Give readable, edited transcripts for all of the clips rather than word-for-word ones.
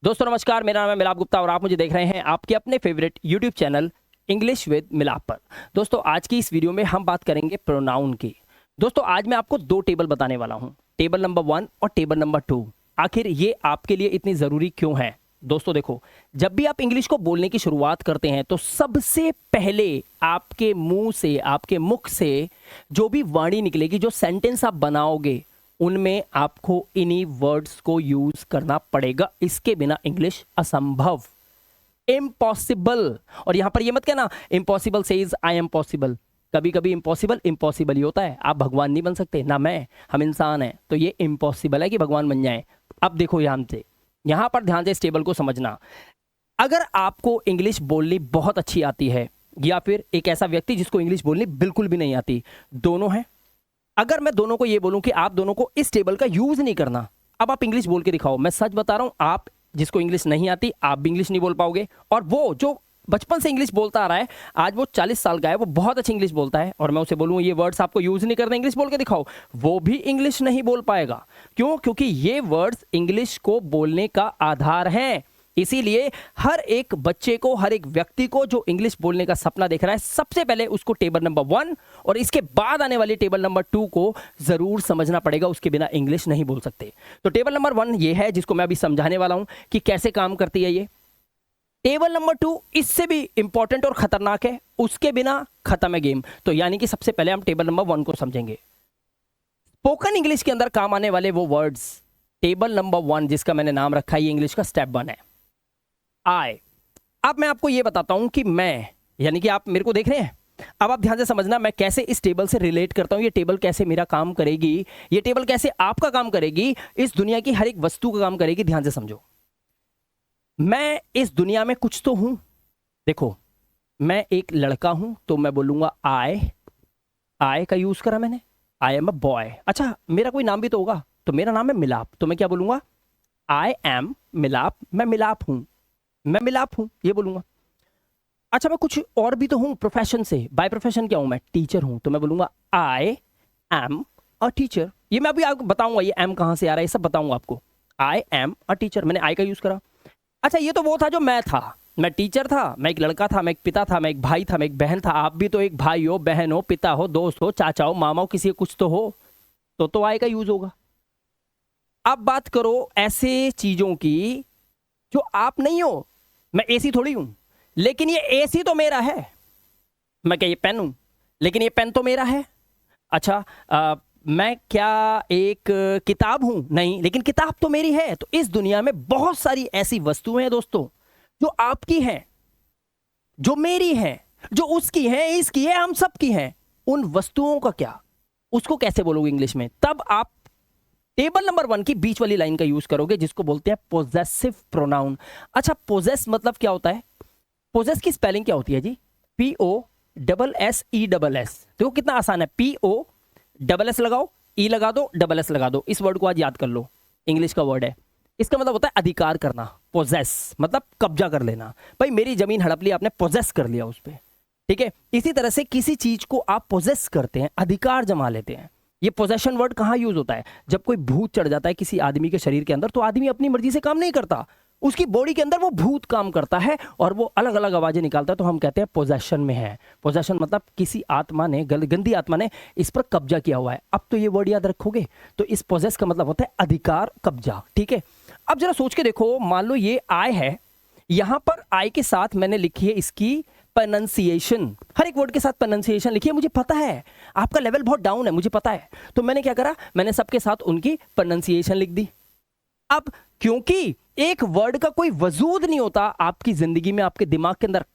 दोस्तों नमस्कार, मेरा नाम है मिलाप गुप्ता और आप मुझे देख रहे हैं आपके अपने favourite YouTube channel English with मिलाप पर। दोस्तों आज की इस वीडियो में हम बात करेंगे प्रोनाउन की। दोस्तों आज मैं आपको दो टेबल बताने वाला हूं, टेबल नंबर 1 और टेबल नंबर 2। आखिर ये आपके लिए इतनी ज़रूरी क्यों है? दोस्तों देखो, जब भी आप इंग्लिश को बोलने की शुरुआत करते हैं तो सबसे पहले आपके मुंह से, आपके मुख से जो भी वाणी निकलेगी, जो सेंटेंस आप बनाओगे, उनमें आपको इन्हीं वर्ड्स को यूज करना पड़ेगा। इसके बिना इंग्लिश असंभव, इम्पॉसिबल। और यहां पर ये मत कहना impossible says I am possible. कभी कभी इम्पॉसिबल इम्पॉसिबल ही होता है। आप भगवान नहीं बन सकते, ना मैं, हम इंसान हैं, तो ये इम्पॉसिबल है कि भगवान बन जाए। अब देखो यहां पर ध्यान से इस टेबल को समझना। अगर आपको इंग्लिश बोलनी बहुत अच्छी आती है या फिर एक ऐसा व्यक्ति जिसको इंग्लिश बोलनी बिल्कुल भी नहीं आती, दोनों है। अगर मैं दोनों को ये बोलूं कि आप दोनों को इस टेबल का यूज नहीं करना, अब आप इंग्लिश बोल के दिखाओ, मैं सच बता रहा हूं, आप जिसको इंग्लिश नहीं आती आप भी इंग्लिश नहीं बोल पाओगे। और वो जो बचपन से इंग्लिश बोलता आ रहा है, आज वो 40 साल का है, वो बहुत अच्छी इंग्लिश बोलता है, और मैं उसे बोलूं ये वर्ड्स आपको यूज नहीं करना, इंग्लिश बोल के दिखाओ, वो भी इंग्लिश नहीं बोल पाएगा। क्यों? क्योंकि ये वर्ड्स इंग्लिश को बोलने का आधार हैं। इसीलिए हर एक बच्चे को, हर एक व्यक्ति को जो इंग्लिश बोलने का सपना देख रहा है, सबसे पहले उसको टेबल नंबर 1 और इसके बाद आने वाली टेबल नंबर 2 को जरूर समझना पड़ेगा। उसके बिना इंग्लिश नहीं बोल सकते। तो टेबल नंबर 1 ये है जिसको मैं अभी समझाने वाला हूं कि कैसे काम करती है ये। टेबल नंबर 2 इससे भी इंपॉर्टेंट और खतरनाक है, उसके बिना खत्म है गेम। तो यानी कि सबसे पहले हम टेबल नंबर 1 को समझेंगे। स्पोकन इंग्लिश के अंदर काम आने वाले वो वर्ड्स, टेबल नंबर 1 जिसका मैंने नाम रखा है, ये इंग्लिश का स्टेप 1 है, आई। अब मैं आपको यह बताता हूं कि मैं, यानी कि आप मेरे को देख रहे हैं, अब आप ध्यान से समझना मैं कैसे इस टेबल से रिलेट करता हूं, ये टेबल कैसे मेरा काम करेगी, ये टेबल कैसे आपका काम करेगी, इस दुनिया की हर एक वस्तु का काम करेगी। ध्यान से समझो, मैं इस दुनिया में कुछ तो हूं। देखो, मैं एक लड़का हूं तो मैं बोलूंगा आई का यूज करा मैंने, आई एम अ बॉय। अच्छा, मेरा कोई नाम भी तो होगा, तो मेरा नाम है मिलाप, तो मैं क्या बोलूंगा? आई एम मिलाप, मैं मिलाप हूं, मैं मिलाप हूं, ये बोलूंगा। अच्छा, मैं कुछ और भी तो हूं प्रोफेशन से, बाय प्रोफेशन क्या हूं मैं? टीचर हूं, तो मैं बोलूंगा आई एम अ टीचर। ये मैं अभी आपको बताऊंगा ये एम कहां से आ रहा है, ये सब बताऊंगा आपको। आई एम अ टीचर, मैंने आई का यूज करा। अच्छा, ये तो वो था जो मैं था, मैं टीचर था, मैं एक लड़का था, मैं एक पिता था, मैं एक भाई था, मैं एक बहन था। आप भी तो एक भाई हो, बहन हो, पिता हो, दोस्त हो, चाचा हो, मामा हो, किसी कुछ तो हो, तो आई का यूज होगा। अब बात करो ऐसे चीजों की जो आप नहीं हो। मैं एसी थोड़ी हूं, लेकिन ये एसी तो मेरा है। मैं क्या ये पेन हूं, लेकिन ये पेन तो मेरा है। अच्छा, मैं क्या एक किताब हूं? नहीं, लेकिन किताब तो मेरी है। तो इस दुनिया में बहुत सारी ऐसी वस्तुएं हैं दोस्तों, जो आपकी हैं, जो मेरी हैं, जो उसकी हैं, इसकी है, हम सबकी हैं। उन वस्तुओं का क्या, उसको कैसे बोलोगे इंग्लिश में? तब आप टेबल नंबर 1 की बीच वाली लाइन का यूज करोगे, जिसको बोलते हैं पोजेसिव प्रोनाउन। अच्छा, पोजेस मतलब क्या होता है? पोजेस की स्पेलिंग क्या होती है जी? POSSESS। देखो कितना आसान है, POSS लगाओ, ई लगा दो, SS लगा दो। इस वर्ड को आज याद कर लो, इंग्लिश का वर्ड है। इसका मतलब होता है अधिकार करना। पोजेस मतलब कब्जा कर लेना। भाई मेरी जमीन हड़प ली आपने, पोजेस कर लिया उस पर, ठीक है। इसी तरह से किसी चीज को आप पोजेस करते हैं, अधिकार जमा लेते हैं। ये पोजेशन वर्ड कहां यूज होता है? जब कोई भूत चढ़ जाता है किसी आदमी के शरीर के अंदर, तो आदमी अपनी मर्जी से काम नहीं करता, उसकी बॉडी के अंदर वो भूत काम करता है और वो अलग अलग आवाजें निकालता है, तो हम कहते हैं पोजेशन में है। पोजेशन मतलब किसी आत्मा ने, गंदी आत्मा ने इस पर कब्जा किया हुआ है। अब तो ये वर्ड याद रखोगे, तो इस पोजेस का मतलब होता है अधिकार, कब्जा, ठीक है। अब जरा सोच के देखो, मान लो ये आई है, यहां पर आई के साथ मैंने लिखी है इसकी प्रोनंसिएशन। हर एक वर्ड के साथ प्रोनंसिएशन लिखी है। मुझे पता है आपका लेवल बहुत डाउन है, मुझे पता है, तो मैंने क्या करा, मैंने सबके साथ उनकी प्रोनंसिएशन लिख दी। अब क्योंकि एक वर्ड का कोई वजूद नहीं होता आपकी जिंदगी में, आपके दिमाग के अंदर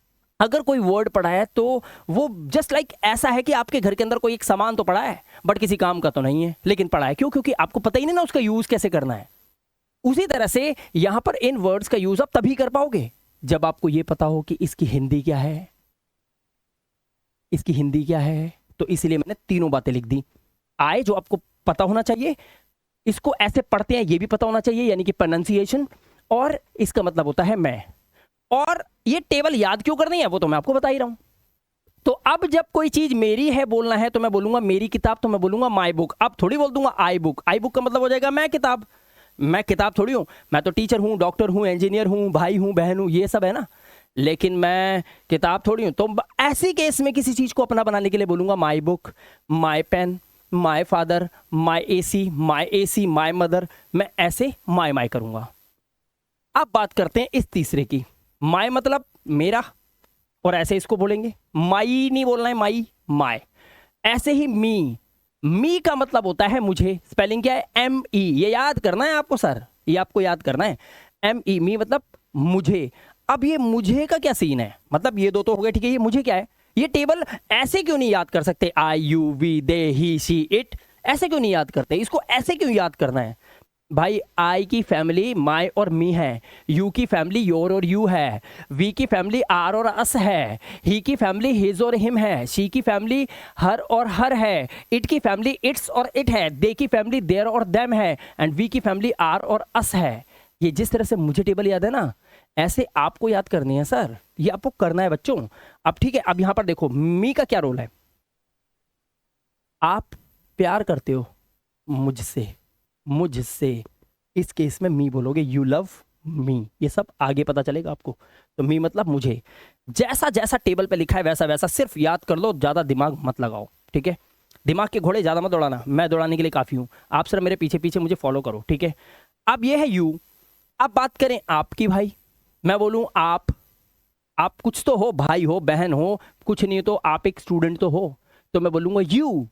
अगर कोई वर्ड पड़ा है तो वो जस्ट लाइक ऐसा है कि आपके घर के अंदर कोई एक सामान तो पड़ा है, बट किसी काम का तो नहीं है, लेकिन पड़ा है। क्यों? क्योंकि आपको पता ही नहीं ना उसका यूज कैसे करना है। उसी तरह से यहां पर इन वर्ड्स का यूज आप तभी कर पाओगे जब आपको यह पता हो कि इसकी हिंदी क्या है, इसकी हिंदी क्या है। तो इसलिए मैंने तीनों बातें लिख दी। आए जो आपको पता होना चाहिए, इसको ऐसे पढ़ते हैं ये भी पता होना चाहिए, यानी कि प्रोनंसिएशन, और इसका मतलब होता है मैं। और ये टेबल याद क्यों करनी है वो तो मैं आपको बता ही रहा हूं। तो अब जब कोई चीज मेरी है बोलना है, तो मैं बोलूंगा मेरी किताब, तो मैं बोलूंगा माई बुक। अब थोड़ी बोल दूंगा आई बुक। आई बुक का मतलब हो जाएगा मैं किताब। मैं किताब थोड़ी हूँ, मैं तो टीचर हूँ, डॉक्टर हूँ, इंजीनियर हूँ, भाई हूँ, बहन हूँ, ये सब है ना, लेकिन मैं किताब थोड़ी हूँ। तो ऐसी केस में किसी चीज़ को अपना बनाने के लिए बोलूँगा my book, my pen, my father, my AC, my mother. मैं ऐसे माई माई करूँगा। अब बात करते हैं इस तीसरे की। माई मतलब मेरा, और ऐसे इसको बोलेंगे, माई नहीं बोलना है, माई माई। ऐसे ही मी का मतलब होता है मुझे। स्पेलिंग क्या है? ME। ये याद करना है आपको सर, ये आपको याद करना है। ME, मी मतलब मुझे। अब ये मुझे का क्या सीन है? मतलब ये दो तो हो गए, ठीक है। ये मुझे क्या है? ये टेबल ऐसे क्यों नहीं याद कर सकते? I, you, we, they, he, she, it, ऐसे क्यों नहीं याद करते? इसको ऐसे क्यों याद करना है? भाई आई की फैमिली माई और मी है, यू की फैमिली योर और यू है, वी की फैमिली आर और अस है, ही की फैमिली हिज और हिम है, शी की फैमिली हर और हर है, इट की फैमिली इट्स और इट है, दे की फैमिली देयर और देम है, एंड वी की फैमिली आर और अस है। ये जिस तरह से मुझे टेबल याद है ना, ऐसे आपको याद करनी है सर, ये आपको करना है बच्चों। अब ठीक है, अब यहां पर देखो मी का क्या रोल है। आप प्यार करते हो मुझसे, इस केस में मी बोलोगे, यू लव मी। ये सब आगे पता चलेगा आपको। तो मी मतलब मुझे। जैसा जैसा टेबल पे लिखा है वैसा वैसा सिर्फ याद कर लो, ज्यादा दिमाग मत लगाओ, ठीक है। दिमाग के घोड़े ज्यादा मत दौड़ाना, मैं दौड़ाने के लिए काफी हूं। आप सिर्फ मेरे पीछे पीछे मुझे फॉलो करो, ठीक है। अब ये है यू। अब बात करें आपकी भाई, मैं बोलूं आप कुछ तो हो, भाई हो, बहन हो, कुछ नहीं तो आप एक स्टूडेंट तो हो। तो मैं बोलूंगा you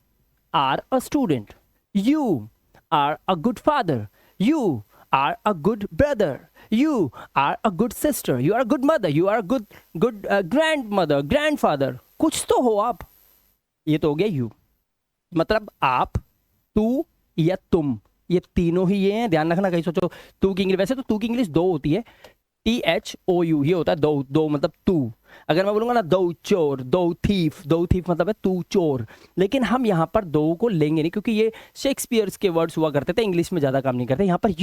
are a student, you are a good father, you are a good brother, you are a good sister, you are a good mother, you are a good grandmother, grandfather। कुछ तो हो आप। ये तो हो गया you। मतलब आप, तू या तुम, ये तीनों ही ये हैं। ध्यान रखना, कहीं सोचो तू की इंग्लिश, वैसे तो तू की इंग्लिश दो होती है, THOU, ये होता है दो, दो मतलब तू। अगर मैं बोलूंगा ना दो चोर, दो थीफ मतलब है तू चोर। लेकिन हम यहां पर दो को लेंगे नहीं, क्योंकि ये शेक्सपियर्स के वर्ड्स हुआ करते थे, इंग्लिश में ज्यादा काम नहीं करते। यहां पर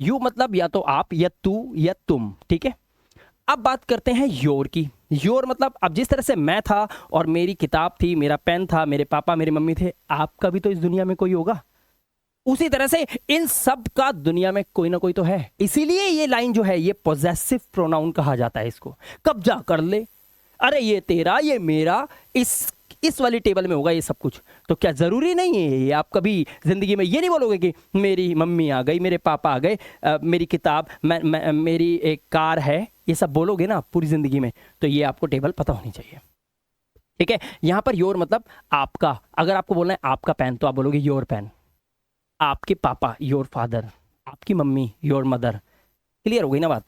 यू मतलब या तो आप या तू या तुम, ठीक है। अब बात करते हैं योर की। योर मतलब अब जिस तरह से मैं था और मेरी किताब थी, मेरा पेन था, मेरे पापा मेरी मम्मी थे, आपका भी तो इस दुनिया में कोई होगा। उसी तरह से इन सब का दुनिया में कोई ना कोई तो है। इसीलिए ये लाइन जो है, ये पॉजेसिव प्रोनाउन कहा जाता है इसको। कब्जा कर ले, अरे ये तेरा, ये मेरा, इस वाली टेबल में होगा ये सब कुछ। तो क्या जरूरी नहीं है ये आप कभी जिंदगी में ये नहीं बोलोगे कि मेरी मम्मी आ गई, मेरे पापा आ गए, मेरी किताब, मेरी एक कार है, ये सब बोलोगे ना पूरी जिंदगी में, तो ये आपको टेबल पता होनी चाहिए, ठीक है। यहां पर योर मतलब आपका। अगर आपको बोलना है आपका पेन, तो आप बोलोगे योर पेन। आपके पापा योर फादर, आपकी मम्मी योर मदर। क्लियर हो गई ना बात,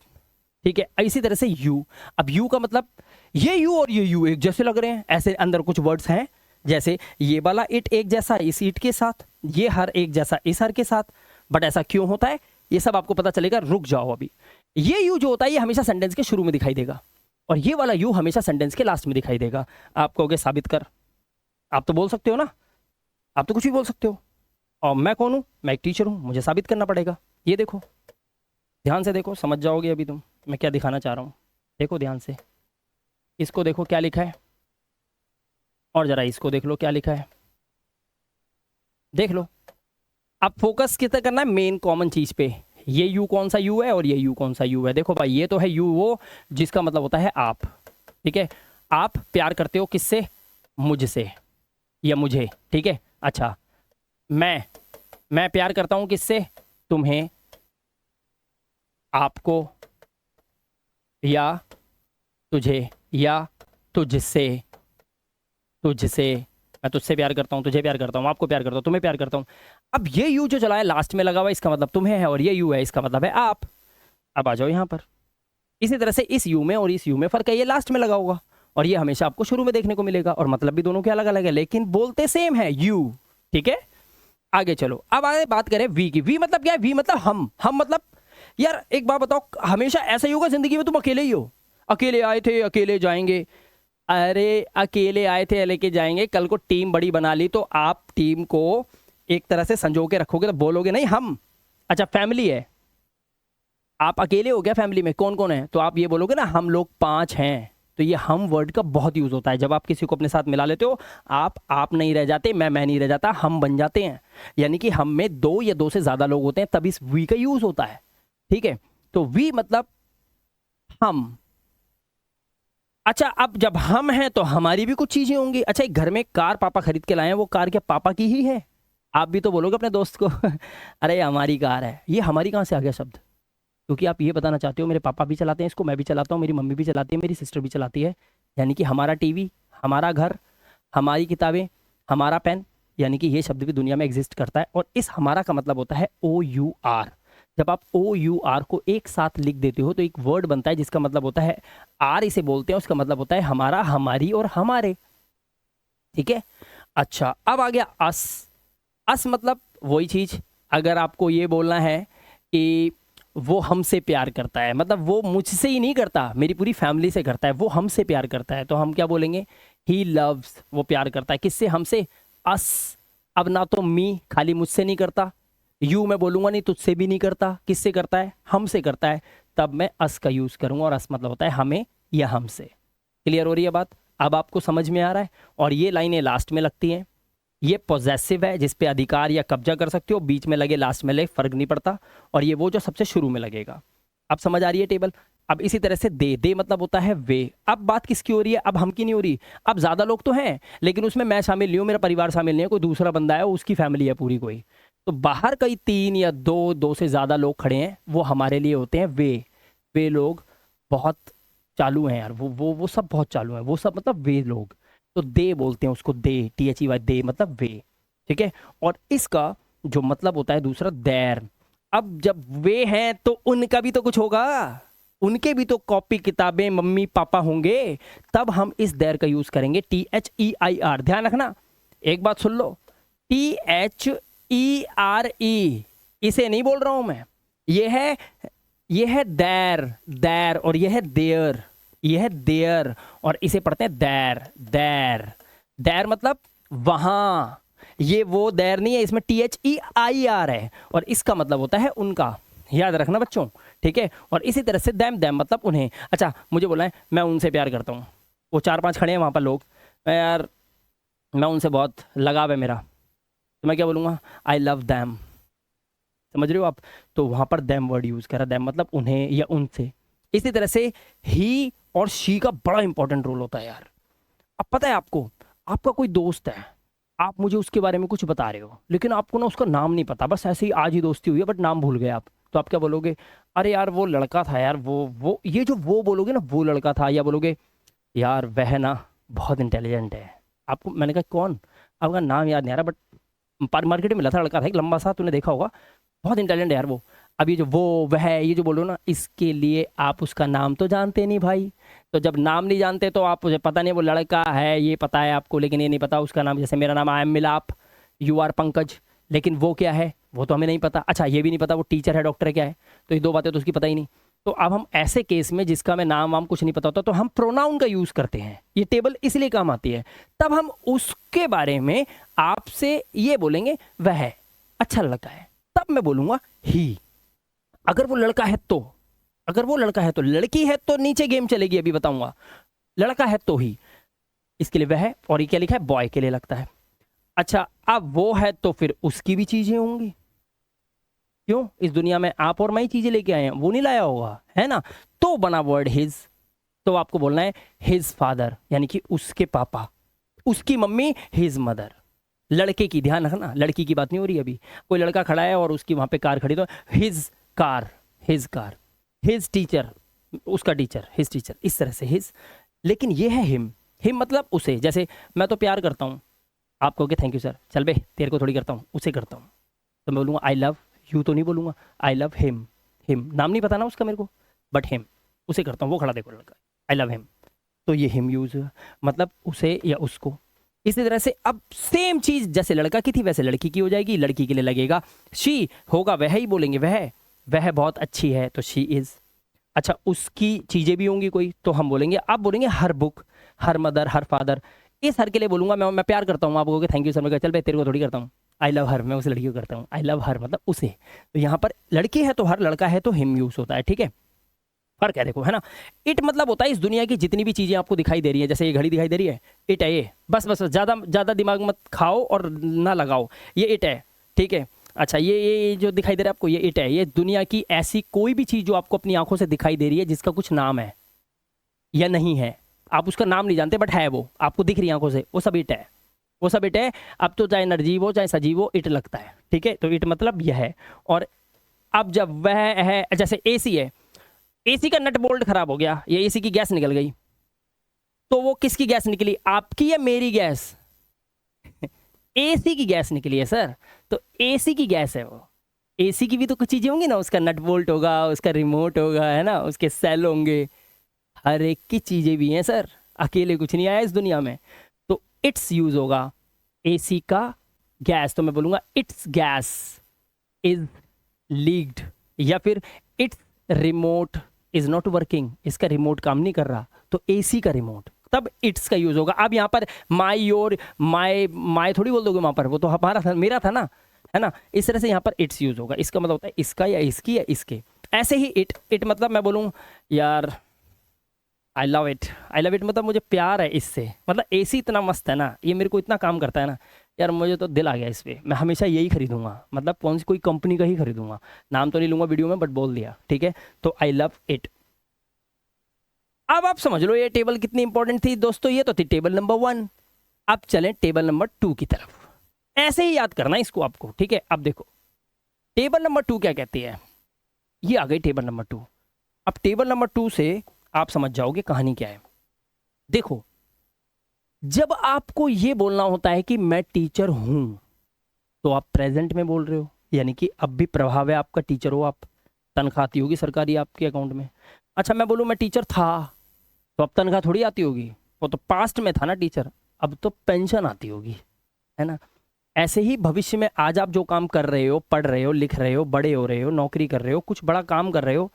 ठीक है। इसी तरह से यू। अब यू का मतलब ये यू और ये यू एक जैसे लग रहे हैं, ऐसे अंदर कुछ वर्ड्स हैं, जैसे ये वाला इट एक जैसा इस ईट के साथ, ये हर एक जैसा इस हर के साथ। बट ऐसा क्यों होता है ये सब आपको पता चलेगा, रुक जाओ अभी। ये यू जो होता है ये हमेशा सेंटेंस के शुरू में दिखाई देगा, और ये वाला यू हमेशा सेंटेंस के लास्ट में दिखाई देगा। आप कहोगे साबित कर, आप तो बोल सकते हो ना, आप तो कुछ भी बोल सकते हो। और मैं कौन हूं? मैं एक टीचर हूं, मुझे साबित करना पड़ेगा। ये देखो, ध्यान से देखो, समझ जाओगे अभी तुम मैं क्या दिखाना चाह रहा हूं। देखो ध्यान से, इसको देखो क्या लिखा है, और जरा इसको देख लो क्या लिखा है, देख लो। अब फोकस कितना करना है? मेन कॉमन चीज पे। ये यू कौन सा यू है और ये यू कौन सा यू है? देखो भाई, ये तो है यू वो जिसका मतलब होता है आप, ठीक है। आप प्यार करते हो किससे? मुझसे या मुझे, ठीक है। अच्छा, मैं प्यार करता हूं किससे? तुम्हें, आपको, या तुझे, या तुझसे। मैं तुझसे प्यार करता हूं, तुझे प्यार करता हूं, आपको प्यार करता हूं, तुम्हें प्यार करता हूं। अब ये यू जो चला है लास्ट में लगा हुआ, इसका मतलब तुम्हें है, और ये यू है इसका मतलब है आप। अब आ जाओ यहां पर। इसी तरह से इस यू में और इस यू में फर्क है, ये लास्ट में लगा होगा और ये हमेशा आपको शुरू में देखने को मिलेगा, और मतलब भी दोनों के अलग अलग है, लेकिन बोलते सेम है, यू, ठीक है। आगे चलो, अब आगे बात करें वी की। वी मतलब क्या है? वी मतलब हम मतलब, यार एक बात बताओ, हमेशा ऐसा ही होगा जिंदगी में तुम अकेले ही हो? अकेले आए थे अकेले जाएंगे, अरे अकेले आए थे लेके जाएंगे। कल को टीम बड़ी बना ली तो आप टीम को एक तरह से संजो के रखोगे, तो बोलोगे नहीं हम। अच्छा, फैमिली है, आप अकेले हो गया, फैमिली में कौन कौन है? तो आप ये बोलोगे ना हम लोग 5 हैं, तो ये हम वर्ड का बहुत यूज होता है। जब आप किसी को अपने साथ मिला लेते हो, आप नहीं रह जाते, मैं नहीं रह जाता, हम बन जाते हैं। यानी कि हम में दो या दो से ज्यादा लोग होते हैं, तब इस वी का यूज होता है। ठीक है, तो वी मतलब हम। अच्छा, अब जब हम हैं तो हमारी भी कुछ चीजें होंगी। अच्छा, एक घर में कार पापा खरीद के लाए हैं, वो कार क्या पापा की ही है? आप भी तो बोलोगे अपने दोस्त को अरे हमारी कार है। ये हमारी कहाँ से आ गया शब्द? क्योंकि आप ये बताना चाहते हो मेरे पापा भी चलाते हैं इसको, मैं भी चलाता हूँ, मेरी मम्मी भी चलाती है, मेरी सिस्टर भी चलाती है। यानी कि हमारा टीवी, हमारा घर, हमारी किताबें, हमारा पेन, यानी कि ये शब्द भी दुनिया में एग्जिस्ट करता है। और इस हमारा का मतलब होता है OUR। जब आप OUR को एक साथ लिख देते हो तो एक वर्ड बनता है जिसका मतलब होता है आर, इसे बोलते हैं, उसका मतलब होता है हमारा, हमारी और हमारे। ठीक है। अच्छा, अब आ गया अस। अस मतलब वही चीज। अगर आपको ये बोलना है कि वो हमसे प्यार करता है, मतलब वो मुझसे ही नहीं करता, मेरी पूरी फैमिली से करता है, वो हमसे प्यार करता है, तो हम क्या बोलेंगे? He loves. वो प्यार करता है किससे? हमसे। अस। अब ना तो मी, खाली मुझसे नहीं करता, यू मैं बोलूंगा नहीं, तुझसे भी नहीं करता, किससे करता है? हमसे करता है। तब मैं अस का यूज करूंगा, और अस मतलब होता है हमें या हमसे। क्लियर हो रही है बात? अब आपको समझ में आ रहा है? और ये लाइनें लास्ट में लगती हैं। ये पॉजेसिव है जिस पे अधिकार या कब्जा कर सकते हो, बीच में लगे लास्ट में लगे फर्क नहीं पड़ता। और ये वो जो सबसे शुरू में लगेगा। अब समझ आ रही है टेबल? अब इसी तरह से दे, दे मतलब होता है वे। अब बात किसकी हो रही है? अब हम की नहीं हो रही। अब ज्यादा लोग तो हैं, लेकिन उसमें मैं शामिल नहीं हूं, मेरा परिवार शामिल नहीं है, कोई दूसरा बंदा है, उसकी फैमिली है पूरी कोई। तो बाहर कई तीन या दो, दो से ज्यादा लोग खड़े हैं, वो हमारे लिए होते हैं वे। वे लोग बहुत चालू हैं यार, वो सब बहुत चालू हैं, वो सब मतलब वे लोग। तो दे बोलते हैं उसको, दे, THEY, दे मतलब वे। ठीक है। और इसका जो मतलब होता है दूसरा, देर। अब जब वे हैं तो उनका भी तो कुछ होगा, उनके भी तो कॉपी किताबें मम्मी पापा होंगे। तब हम इस देर का यूज करेंगे, THEIR। ध्यान रखना, एक बात सुन लो, THERE, इसे नहीं बोल रहा हूं मैं। ये है देर, देर, और ये है देयर, ये है देयर, और इसे पढ़ते हैं देर, देर। देर मतलब वहां। ये वो देर नहीं है, इसमें THEIR है, और इसका मतलब होता है उनका। याद रखना बच्चों। ठीक है। और इसी तरह से दैम, दैम मतलब उन्हें। अच्छा, मुझे बोला है मैं उनसे प्यार करता हूँ, वो 4-5 खड़े हैं वहां पर लोग, मैं यार, मैं उनसे बहुत लगाव है मेरा, तो मैं क्या बोलूँगा? I love them. समझ रहे हो आप? तो वहां पर दैम वर्ड यूज करा, दैम मतलब उन्हें या उनसे। इसी तरह से ही और शी का बड़ा इंपॉर्टेंट रोल होता है यार। अब पता है आपको, आपका कोई दोस्त है, आप मुझे उसके बारे में कुछ बता रहे हो, लेकिन आपको ना उसका नाम नहीं पता, बस ऐसे ही आज ही दोस्ती हुई है बट नाम भूल गए आप। तो आप क्या बोलोगे? अरे यार वो लड़का था यार, वो ये जो वो बोलोगे ना, वो लड़का था, या बोलोगे यार वह ना बहुत इंटेलिजेंट है। आपको मैंने कहा कौन? आपका नाम याद नहीं आ रहा, बट मार्केट में मिला था, लड़का था एक लंबा सा, तूने देखा होगा, बहुत इंटेलिजेंट है यार वो। अब ये जो वो वह है, ये जो बोलो ना, इसके लिए आप उसका नाम तो जानते नहीं भाई। तो जब नाम नहीं जानते तो आप मुझे पता नहीं वो लड़का है, ये पता है आपको, लेकिन ये नहीं पता उसका नाम। जैसे मेरा नाम आई एम मिलाप, यू आर पंकज, लेकिन वो क्या है वो तो हमें नहीं पता। अच्छा, ये भी नहीं पता वो टीचर है, डॉक्टर है, क्या है। तो ये दो बातें तो उसकी पता ही नहीं। तो अब हम ऐसे केस में जिसका मैं नाम वाम कुछ नहीं पता होता, तो हम प्रोनाउन का यूज करते हैं। ये टेबल इसलिए काम आती है। तब हम उसके बारे में आपसे ये बोलेंगे वह है, अच्छा लड़का है, तब मैं बोलूंगा ही। अगर वो लड़का है तो, अगर वो लड़का है तो, लड़की है तो नीचे गेम चलेगी, अभी बताऊंगा। लड़का है तो ही, इसके लिए वह है, और ये क्या लिखा है? बॉय के लिए लगता है। अच्छा, अब वो है तो फिर उसकी भी चीजें होंगी। क्यों? इस दुनिया में आप और मैं ही चीजें लेके आए हैं, वो नहीं लाया होगा, है ना? तो बना वर्ड हिज। तो आपको बोलना है हिज फादर, यानी कि उसके पापा, उसकी मम्मी हिज मदर। लड़के की ध्यान रखना, लड़की की बात नहीं हो रही अभी। कोई लड़का खड़ा है और उसकी वहां पे कार खड़ी, तो his car, his car. His teacher, उसका टीचर, हिज टीचर, इस तरह से हिज। लेकिन ये है हिम। हिम मतलब उसे। जैसे मैं तो प्यार करता हूँ, आप कहोगे थैंक यू सर, चल बे तेरे को थोड़ी करता हूँ, उसे करता हूँ। तो मैं बोलूँगा आई लव यू, तो नहीं बोलूँगा आई लव हिम। हिम नाम नहीं पता ना उसका मेरे को, बट हिम, उसे करता हूँ, वो खड़ा देखो लड़का, आई लव हिम। तो ये हिम यूज हुआ, मतलब उसे या उसको। इसी तरह से अब सेम चीज जैसे लड़का की थी वैसे लड़की की हो जाएगी। लड़की के लिए लगेगा शी, होगा वह ही बोलेंगे, वह बहुत अच्छी है, तो शी इज। अच्छा, उसकी चीजें भी होंगी कोई, तो हम बोलेंगे, अब बोलेंगे her book, her mother, her father. इस हर के लिए बोलूंगा मैं प्यार करता हूँ, आप कहोगे थैंक यू सर, मैं कहूँ, चल भाई तेरे को थोड़ी करता हूँ, आई लव हर, मैं उस लड़की को करता हूँ, आई लव हर मतलब उसे। तो यहाँ पर लड़की है तो हर, लड़का है तो हिम यूज होता है। ठीक है। फर्क है, देखो, है ना। इट मतलब होता है इस दुनिया की जितनी भी चीजें आपको दिखाई दे रही है, जैसे ये घड़ी दिखाई दे रही है, इट है ये, बस बस ज्यादा ज्यादा दिमाग मत खाओ और ना लगाओ, ये इट है, ठीक है। अच्छा, ये जो दिखाई दे रहा है आपको, ये इट है। ये दुनिया की ऐसी कोई भी चीज जो आपको अपनी आंखों से दिखाई दे रही है जिसका कुछ नाम है या नहीं है, आप उसका नाम नहीं जानते बट है, वो आपको दिख रही है आंखों से, वो सब इट है, वो सब इट है। अब तो चाहे निर्जीव हो चाहे सजीव हो, इट लगता है, ठीक है। तो इट मतलब यह है। और अब जब वह है, जैसे एसी है, एसी का नट बोल्ट खराब हो गया, ये एसी की गैस निकल गई, तो वो किसकी गैस निकली, आपकी या मेरी गैस? एसी की गैस निकली है सर, तो एसी की गैस है वो। एसी की भी तो कुछ चीजें होंगी ना, उसका नट बोल्ट होगा, उसका रिमोट होगा, है ना, उसके सेल होंगे, हर एक की चीजें भी हैं सर, अकेले कुछ नहीं आया इस दुनिया में। तो इट्स यूज होगा एसी का गैस, तो मैं बोलूंगा इट्स गैस इज लीक्ड, या फिर it's remote is not working, इसका रिमोट काम नहीं कर रहा, तो एसी का रिमोट, तब इट्स का यूज होगा। अब यहाँ पर माई योर माई माई थोड़ी बोल दोगे वहां पर, वो तो हमारा था, मेरा था ना, है ना। इस तरह से यहाँ पर इट्स यूज होगा, इसका मतलब होता है इसका या इसकी या इसके। ऐसे ही इट मतलब मैं बोलूँ यार I love it, I love it मतलब मुझे प्यार है इससे, मतलब एसी इतना मस्त है ना, ये मेरे को इतना काम करता है ना यार, मुझे तो दिल आ गया इस पे, मैं हमेशा यही खरीदूंगा, मतलब कौन सी कोई कंपनी का ही खरीदूंगा, नाम तो नहीं लूंगा वीडियो में बट बोल दिया, ठीक है। तो आई लव इट। अब आप समझ लो ये टेबल कितनी इंपॉर्टेंट थी दोस्तों, ये तो थी टेबल नंबर 1। अब चलें टेबल नंबर 2 की तरफ, ऐसे ही याद करना इसको आपको, ठीक है। अब देखो टेबल नंबर 2 क्या कहती है, ये आ गई टेबल नंबर 2। अब टेबल नंबर 2 से आप समझ जाओगे कहानी क्या है। देखो, जब आपको ये बोलना होता है कि मैं टीचर हूं, तो आप प्रेजेंट में बोल रहे हो, यानी कि अब भी प्रभाव है आपका, टीचर हो आप, तनख्वाह आती होगी सरकारी आपके अकाउंट में। अच्छा, मैं बोलूं मैं टीचर था, तो अब तनख्वाह थोड़ी आती होगी, वो तो पास्ट में था ना टीचर, अब तो पेंशन आती होगी, है ना। ऐसे ही भविष्य में आज आप जो काम कर रहे हो, पढ़ रहे हो, लिख रहे हो, बड़े हो रहे हो, नौकरी कर रहे हो, कुछ बड़ा काम कर रहे हो,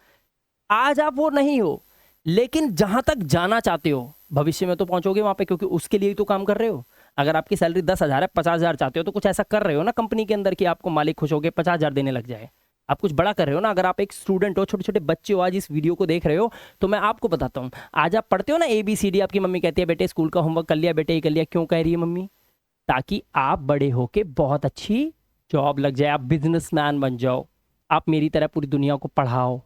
आज आप वो नहीं हो, लेकिन जहां तक जाना चाहते हो भविष्य में तो पहुंचोगे वहां पे, क्योंकि उसके लिए ही तो काम कर रहे हो। अगर आपकी सैलरी 10,000 है, 50,000 चाहते हो, तो कुछ ऐसा कर रहे हो ना कंपनी के अंदर कि आपको मालिक खुश होकर 50,000 देने लग जाए, आप कुछ बड़ा कर रहे हो ना। अगर आप एक स्टूडेंट हो, छोटे छोटे बच्चे हो, आज इस वीडियो को देख रहे हो, तो मैं आपको बताता हूँ, आज आप पढ़ते हो ना ABCD, आपकी मम्मी कहती है बेटे स्कूल का होमवर्क कर लिया, बेटे ये कर लिया, क्यों कह रही है मम्मी? ताकि आप बड़े होके बहुत अच्छी जॉब लग जाए, आप बिजनेसमैन बन जाओ, आप मेरी तरह पूरी दुनिया को पढ़ाओ।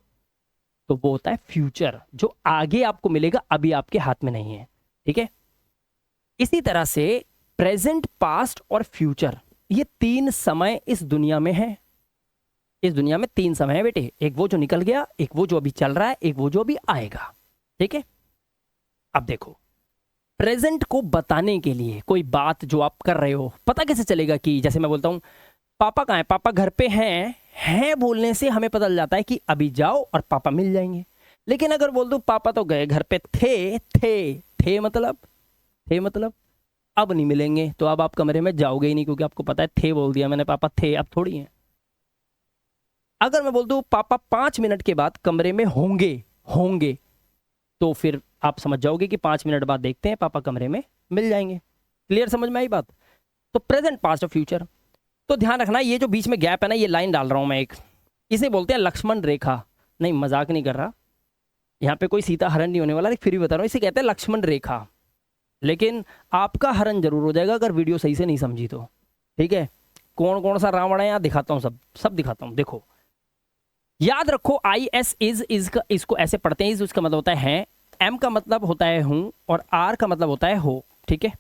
तो वो होता है फ्यूचर, जो आगे आपको मिलेगा, अभी आपके हाथ में नहीं है, ठीक है। इसी तरह से प्रेजेंट, पास्ट और फ्यूचर, ये 3 समय इस दुनिया में है। इस दुनिया में 3 समय है बेटे, एक वो जो निकल गया, एक वो जो अभी चल रहा है, एक वो जो अभी आएगा, ठीक है। अब देखो, प्रेजेंट को बताने के लिए कोई बात जो आप कर रहे हो, पता कैसे चलेगा कि जैसे मैं बोलता हूं पापा कहाँ है, पापा घर पे हैं बोलने से हमें पता चल जाता है कि अभी जाओ और पापा मिल जाएंगे। लेकिन अगर बोल दो पापा तो गए घर पे थे मतलब अब नहीं मिलेंगे, तो अब आप कमरे में जाओगे ही नहीं, क्योंकि आपको पता है थे बोल दिया मैंने, पापा थे अब थोड़ी है। अगर मैं बोल दूं पापा 5 मिनट के बाद कमरे में होंगे, तो फिर आप समझ जाओगे कि 5 मिनट बाद देखते हैं पापा कमरे में मिल जाएंगे। क्लियर, समझ में आई बात? तो प्रेजेंट, पास्ट और फ्यूचर। तो ध्यान रखना, ये जो बीच में गैप है ना, ये लाइन डाल रहा हूं मैं एक, इसे बोलते हैं लक्ष्मण रेखा। नहीं, मजाक नहीं कर रहा, यहाँ पे कोई सीता हरण नहीं होने वाला, फिर भी बता रहा हूँ, इसे कहते हैं लक्ष्मण रेखा। लेकिन आपका हरण जरूर हो जाएगा अगर वीडियो सही से नहीं समझी तो, ठीक है। कौन कौन सा रावण है यहाँ दिखाता हूँ, सब दिखाता हूँ। देखो, याद रखो, IS इज का, इसको ऐसे पढ़ते हैं, उसका मतलब होता है M का मतलब होता है हूं, और R का मतलब होता है हो, ठीक है।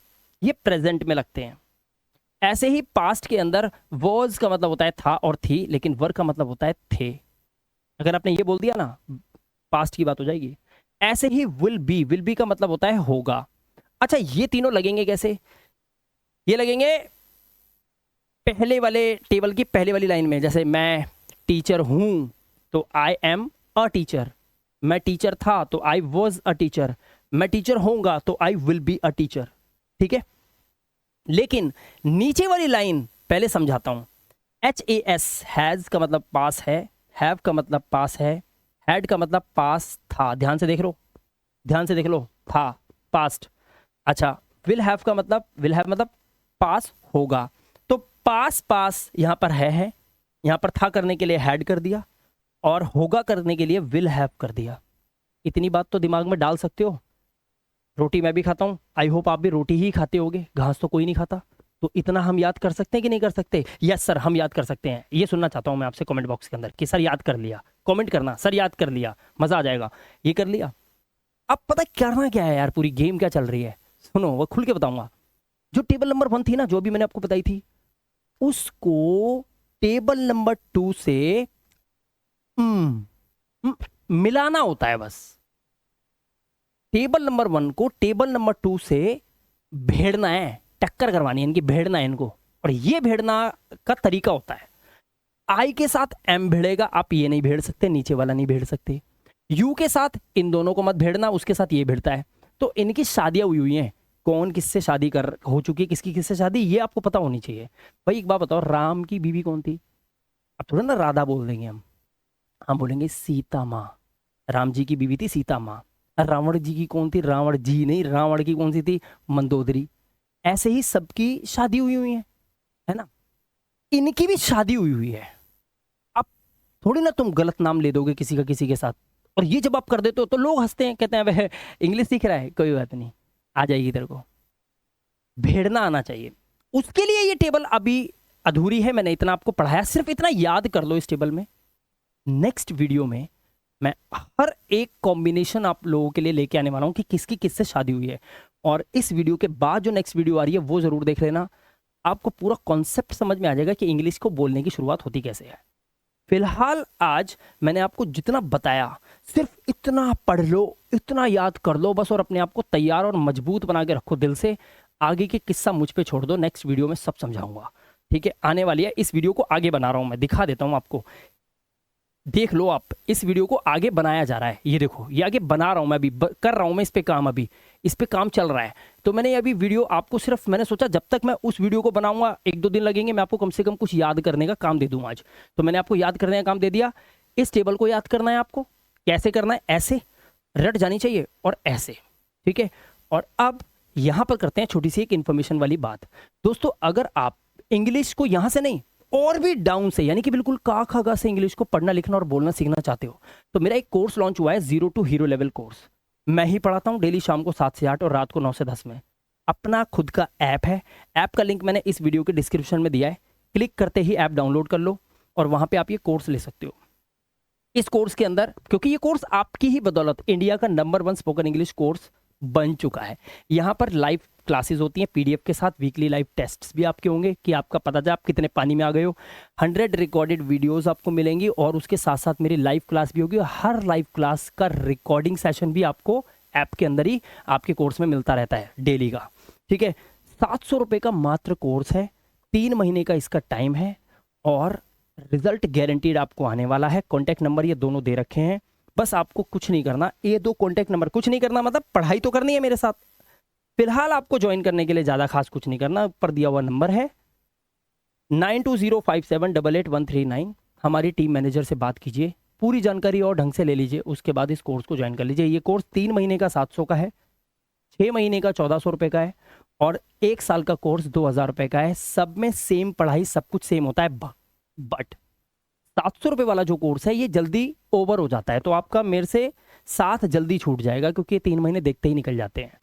ये प्रेजेंट में लगते हैं। ऐसे ही पास्ट के अंदर वॉज का मतलब होता है था और थी, लेकिन वर का मतलब होता है थे। अगर आपने ये बोल दिया ना, पास्ट की बात हो जाएगी। ऐसे ही विल बी का मतलब होता है होगा। अच्छा, ये तीनों लगेंगे कैसे? ये लगेंगे पहले वाले टेबल की पहले वाली लाइन में, जैसे मैं टीचर हूं तो आई एम अ टीचर, मैं टीचर था तो आई वॉज अ टीचर, मैं टीचर होऊंगा तो I will be a teacher, ठीक है। लेकिन नीचे वाली लाइन पहले समझाता हूं। HAS, हैज का मतलब पास है, हैव का मतलब पास है, हैड का मतलब पास था, ध्यान से देख लो, था पास्ट। अच्छा, विल हैव का मतलब, विल हैव मतलब पास होगा, तो पास यहां पर है, यहां पर था करने के लिए हैड कर दिया, और होगा करने के लिए विल हैव कर दिया। इतनी बात तो दिमाग में डाल सकते हो। रोटी मैं भी खाता हूँ, आई होप आप भी रोटी ही खाते होगे, घास तो कोई नहीं खाता। तो इतना हम याद कर सकते हैं कि नहीं कर सकते? यस सर, हम याद कर सकते हैं। ये सुनना चाहता हूँ मैं आपसे कमेंट बॉक्स के अंदर कि सर याद कर लिया। कमेंट करना सर याद कर लिया, मजा आ जाएगा। ये कर लिया। अब पता करना क्या है यार, पूरी गेम क्या चल रही है, सुनो वो खुल के बताऊंगा। जो टेबल नंबर 1 थी ना, जो भी मैंने आपको बताई थी, उसको टेबल नंबर 2 से मिलाना होता है बस। टेबल नंबर 1 को टेबल नंबर 2 से भेड़ना है, टक्कर करवानी है इनकी, भेड़ना है इनको। और ये भेड़ना का तरीका होता है, आई के साथ एम भिड़ेगा, आप ये नहीं भेड़ सकते, नीचे वाला नहीं भेड़ सकते। यू के साथ इन दोनों को मत भेड़ना, उसके साथ ये भिड़ता है। तो इनकी शादियां हुई हुई हैं, कौन किससे शादी कर हो चुकी है, किसकी किससे शादी, ये आपको पता होनी चाहिए। भाई एक बात बताओ, राम की बीवी कौन थी? अब थोड़ा ना राधा बोल देंगे हम बोलेंगे सीता माँ। राम जी की बीवी थी सीता माँ। रावण जी की कौन थी? रावण जी नहीं, रावण की कौन सी थी? मंदोदरी। ऐसे ही सबकी शादी हुई हुई है ना? इनकी भी शादी हुई हुई है। अब थोड़ी ना तुम गलत नाम ले दोगे किसी का किसी के साथ। और ये जब आप कर देते हो तो लोग हंसते हैं, कहते हैं वह इंग्लिश सीख रहा है, कोई बात नहीं, आ जाएगी तेरे को। भेड़ना आना चाहिए। उसके लिए ये टेबल अभी अधूरी है, मैंने इतना आपको पढ़ाया, सिर्फ इतना याद कर लो इस टेबल में। नेक्स्ट वीडियो में मैं हर एक कॉम्बिनेशन आप लोगों के लिए लेके आने वाला हूं कि किसकी किससे शादी हुई है। और इस वीडियो के बाद जो नेक्स्ट वीडियो आ रही है वो जरूर देख लेना, आपको पूरा कॉन्सेप्ट समझ में आ जाएगा कि इंग्लिश को बोलने की शुरुआत होती कैसे है। फिलहाल आज मैंने आपको जितना बताया, सिर्फ इतना पढ़ लो, इतना याद कर लो बस, और अपने आप को तैयार और मजबूत बना के रखो दिल से। आगे के किस्सा मुझ पे छोड़ दो, नेक्स्ट वीडियो में सब समझाऊंगा। ठीक है, आने वाली है। इस वीडियो को आगे बना रहा हूं मैं, दिखा देता हूं आपको, देख लो आप, इस वीडियो को आगे बनाया जा रहा है। ये देखो, ये आगे बना रहा हूं मैं, अभी कर रहा हूं मैं इस पे काम, अभी इस पे काम चल रहा है। तो मैंने अभी वीडियो आपको सिर्फ, मैंने सोचा जब तक मैं उस वीडियो को बनाऊंगा 1-2 दिन लगेंगे, मैं आपको कम से कम कुछ याद करने का काम दे दूं आज। तो मैंने आपको याद करने का काम दे दिया। इस टेबल को याद करना है आपको। कैसे करना है? ऐसे रट जानी चाहिए और ऐसे, ठीक है। और अब यहां पर करते हैं छोटी सी एक इंफॉर्मेशन वाली बात। दोस्तों, अगर आप इंग्लिश को यहां से नहीं और भी डाउन से, यानी कि बिल्कुल का खा गा से इंग्लिश को पढ़ना लिखना और बोलना सीखना चाहते हो, तो मेरा एक कोर्स लॉन्च हुआ है, 0 to हीरो लेवल कोर्स। मैं ही पढ़ाता हूं डेली, शाम को 7 से 8 और रात को 9 से 10 में। अपना खुद का ऐप है, ऐप का लिंक मैंने इस वीडियो के डिस्क्रिप्शन में दिया है। क्लिक करते ही ऐप डाउनलोड कर लो और वहां पे आप ये कोर्स ले सकते हो। इस कोर्स के अंदर, क्योंकि ये कोर्स आपकी ही बदौलत इंडिया का नंबर 1 स्पोकन इंग्लिश कोर्स बन चुका है। यहाँ पर लाइव क्लासेस होती हैं पीडीएफ के साथ, वीकली लाइव टेस्ट्स भी आपके होंगे कि आपका पता जाए आप कितने पानी में आ गए हो। 100 रिकॉर्डेड वीडियोस आपको मिलेंगी और उसके साथ साथ मेरी लाइव क्लास भी होगी। हर लाइव क्लास का रिकॉर्डिंग सेशन भी आपको ऐप के अंदर ही आपके कोर्स में मिलता रहता है डेली का। ठीक है, 700 रुपये का मात्र कोर्स है, 3 महीने का इसका टाइम है और रिजल्ट गारंटीड आपको आने वाला है। कॉन्टैक्ट नंबर ये दोनों दे रखे हैं, बस आपको कुछ नहीं करना, ये 2 कॉन्टैक्ट नंबर, कुछ नहीं करना मतलब पढ़ाई तो करनी है मेरे साथ। फिलहाल आपको ज्वाइन करने के लिए ज़्यादा खास कुछ नहीं करना, ऊपर दिया हुआ नंबर है 9205788139। हमारी टीम मैनेजर से बात कीजिए, पूरी जानकारी और ढंग से ले लीजिए, उसके बाद इस कोर्स को ज्वाइन कर लीजिए। ये कोर्स 3 महीने का 700 का है, 6 महीने का 1400 रुपये का है और 1 साल का कोर्स 2000 रुपये का है। सब में सेम पढ़ाई, सब कुछ सेम होता है, बट 700 रुपये वाला जो कोर्स है ये जल्दी ओवर हो जाता है, तो आपका मेरे से साथ जल्दी छूट जाएगा क्योंकि 3 महीने देखते ही निकल जाते हैं।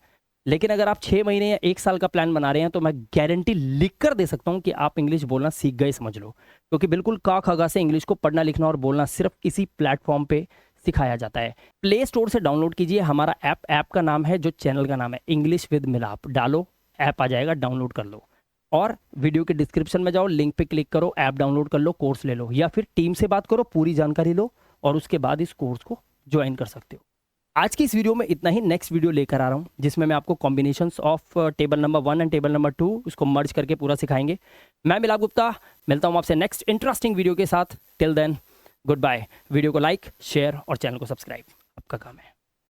लेकिन अगर आप 6 महीने या 1 साल का प्लान बना रहे हैं तो मैं गारंटी लिख कर दे सकता हूं कि आप इंग्लिश बोलना सीख गए समझ लो, क्योंकि बिल्कुल का खगा से इंग्लिश को पढ़ना लिखना और बोलना सिर्फ इसी प्लेटफॉर्म पे सिखाया जाता है। प्ले स्टोर से डाउनलोड कीजिए हमारा ऐप का नाम है, जो चैनल का नाम है इंग्लिश विद मिलाप, डालो ऐप आ जाएगा, डाउनलोड कर लो और वीडियो के डिस्क्रिप्शन में जाओ, लिंक पे क्लिक करो, ऐप डाउनलोड कर लो, कोर्स ले लो, या फिर टीम से बात करो, पूरी जानकारी लो और उसके बाद इस कोर्स को ज्वाइन कर सकते हो। आज की इस वीडियो में इतना ही। नेक्स्ट वीडियो लेकर आ रहा हूं जिसमें मैं आपको combinations of table number 1 and table number 2 उसको मर्ज करके पूरा सिखाएंगे। मैं मिलाप गुप्ता मिलता हूं आपसे नेक्स्ट इंटरेस्टिंग वीडियो के साथ। Till then good bye. Video को लाइक, शेयर और चैनल को सब्सक्राइब आपका काम है।